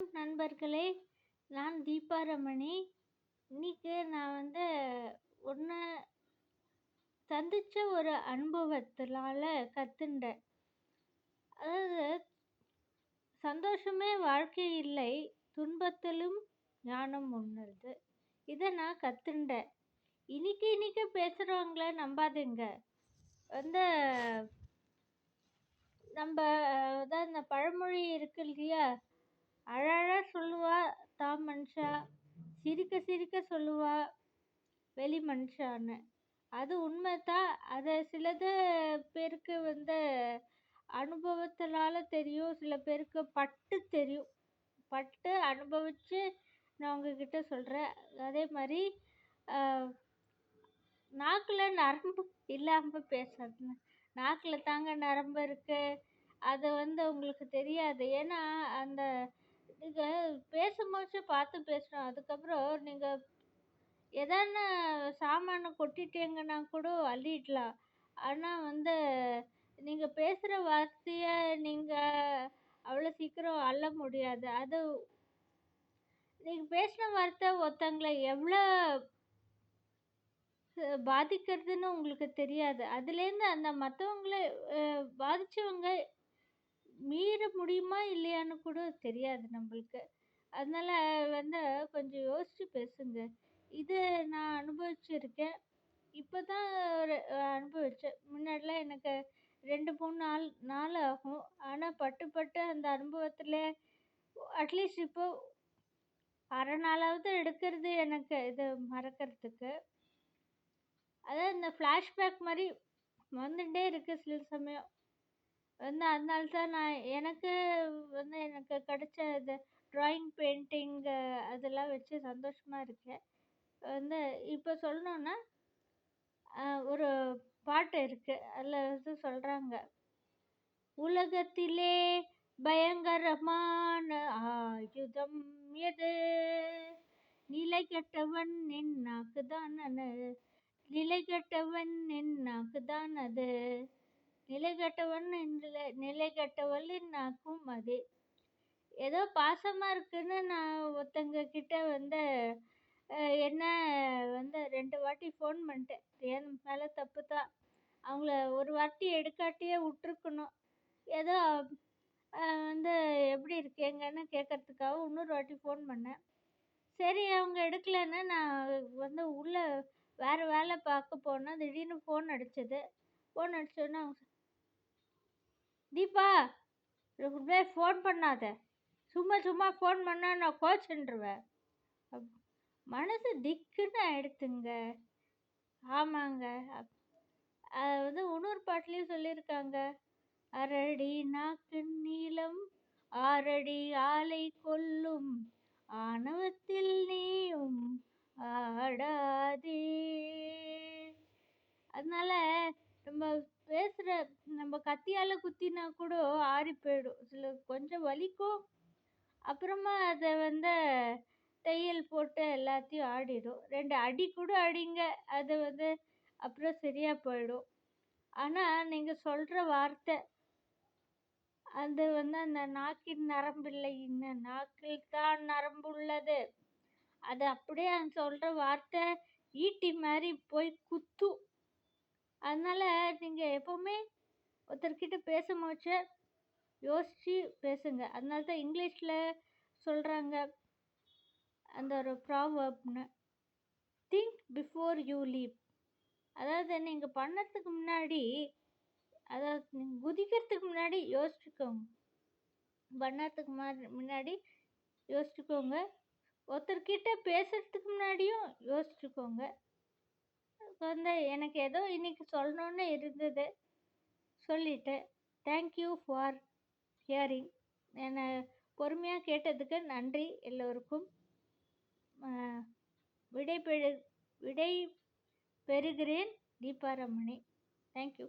நண்பர்களே, நான் தீபா ரமணி. இன்னைக்கு நான் ஒண்ணு சந்திச்ச ஒரு அனுபவத்தினால கத்துண்டேன். அதாவது, சந்தோஷமே வாழ்க்கை இல்லை, துன்பத்திலும் ஞானம் உண்டு. இத நான் கத்துண்டேன். இன்னைக்கு இன்னைக்கு பேசுறவங்கள நம்பாதீங்க. வந்து நம்ப அதான் இந்த பழமொழி இருக்கு இல்லையா? அழ அழ சொல்லுவா தான் மனுஷா, சிரிக்க சிரிக்க சொல்லுவா வெளி மனுஷான்னு. அது உண்மைதான். அது சிலது பேருக்கு அனுபவத்தினால தெரியும், சில பேருக்கு பட்டு தெரியும். பட்டு அனுபவிச்சு நான் உங்ககிட்ட சொல்கிறேன். அதே மாதிரி நாக்கில் நரம்பு இல்லாமல் பேசாதுங்க. நாக்கில் தாங்க நரம்பு இருக்கு. அது உங்களுக்கு தெரியாது. ஏன்னா அந்த நீங்கள் பேசும்போது பார்த்து பேசணும். அதுக்கப்புறம் நீங்கள் எதான சாமானை கொட்டிட்டீங்கன்னா கூட அள்ளிடலாம். ஆனால் நீங்கள் பேசுகிற வார்த்தையை நீங்கள் அவ்வளோ சீக்கிரம் அள்ள முடியாது. அது நீங்கள் பேசின வார்த்தை ஒருத்தங்களை எவ்வளோ பாதிக்கிறதுன்னு உங்களுக்கு தெரியாது. அதுலேருந்து அந்த மற்றவங்கள பாதித்தவங்க மீற முடியுமா இல்லையான்னு கூட தெரியாது நம்மளுக்கு. அதனால் கொஞ்சம் யோசித்து பேசுங்க. இது நான் அனுபவிச்சிருக்கேன். இப்போ தான் ஒரு அனுபவிச்சேன். முன்னாடிலாம் எனக்கு 2, 3 நாள் ஆகும். ஆனால் பட்டு பட்டு அந்த அனுபவத்தில் அட்லீஸ்ட் இப்போ அரை நாளாவது எடுக்கிறது எனக்கு இது மறக்கிறதுக்கு. அதாவது இந்த ஃப்ளாஷ்பேக் மாதிரி வந்துட்டே இருக்குது சில சமயம். அதனால தான் நான் எனக்கு எனக்கு கிடைச்ச இது ட்ராயிங், பெயிண்டிங் அதெல்லாம் வச்சு சந்தோஷமாக இருக்கேன். இப்போ சொல்லணுன்னா ஒரு பாட்டு இருக்குது. அதில் சொல்கிறாங்க, உலகத்திலே பயங்கரமான ஆயுதம் எது? நிலை கெட்டவன் என் நாக்குதான் நிலை கெட்டவன் என் நாக்குதான் அது. நிலை கெட்டவன் நிலை கெட்டவளின் நாக்கும் அது. ஏதோ பாசமாக இருக்குன்னு நான் ஒருத்தங்க கிட்ட என்ன 2 வாட்டி ஃபோன் பண்ணிட்டேன். என் மேலே தப்பு தான். அவங்கள ஒரு வாட்டி எடுக்காட்டியே விட்டுருக்கணும். ஏதோ எப்படி இருக்கீங்கன்னு கேட்கறதுக்காக இன்னொரு வாட்டி ஃபோன் பண்ணேன். சரி, அவங்க எடுக்கலைன்னு நான் உள்ளே வேறு வேலை பார்க்க போனேன். திடீர்னு ஃபோன் அடிச்சது. ஃபோன் அடிச்சோன்னே அவங்க, தீபா இனிமே ஃபோன் பண்ணாத, சும்மா சும்மா ஃபோன் பண்ணால் நான் கோச்சுன்றுவேன். மனசு திக்குன்னு ஆயிடுத்துங்க. ஆமாங்க. இன்னொரு பாட்டுலேயும் சொல்லியிருக்காங்க, அரடி நாக்கு நீளம் 6 அடி ஆளை கொல்லும், ஆணவத்தில் நீயும் ஆடாதே. அதனால நம்ம பேசுகிற நம்ம கத்தியால் குத்தினா கூட ஆறி போயிடும். சில கொஞ்சம் வலிக்கும், அப்புறமா அதை தையல் போட்டு எல்லாத்தையும் ஆடிடும். 2 அடி கூட அடிங்க, அது அப்புறம் சரியாக போயிடும். ஆனால் நீங்கள் சொல்கிற வார்த்தை அது அந்த நாக்கின் நரம்பில்லை, இன்னும் நாக்கில் தான் நரம்பு உள்ளது. அது அப்படியே சொல்கிற வார்த்தை ஈட்டி மாதிரி போய் குத்தும். அதனால் நீங்கள் எப்போவுமே ஒருத்தர்கிட்ட பேசும்போது யோசித்து பேசுங்க. அதனால தான் இங்கிலீஷில் சொல்கிறாங்க அந்த ஒரு ப்ராவர்ப்னு, திங்க் பிஃபோர் யூ லீவ். அதாவது நீங்கள் பண்ணறதுக்கு முன்னாடி, அதாவது நீங்கள் குதிக்கிறதுக்கு முன்னாடி யோசிச்சுக்கோங்க. பண்ணறதுக்கு முன்னாடி யோசிச்சுக்கோங்க. ஒருத்தர்கிட்ட பேசுகிறதுக்கு முன்னாடியும் யோசிச்சுக்கோங்க. எனக்கு ஏதோ இன்னைக்கு சொல்லணுன்னு இருந்தது, சொல்லிட்டேன். Thank you for hearing. என்னை பொறுமையாக கேட்டதுக்கு நன்றி எல்லோருக்கும். விடை பெறுகிறேன். தீபா ரமணி. தேங்க்யூ.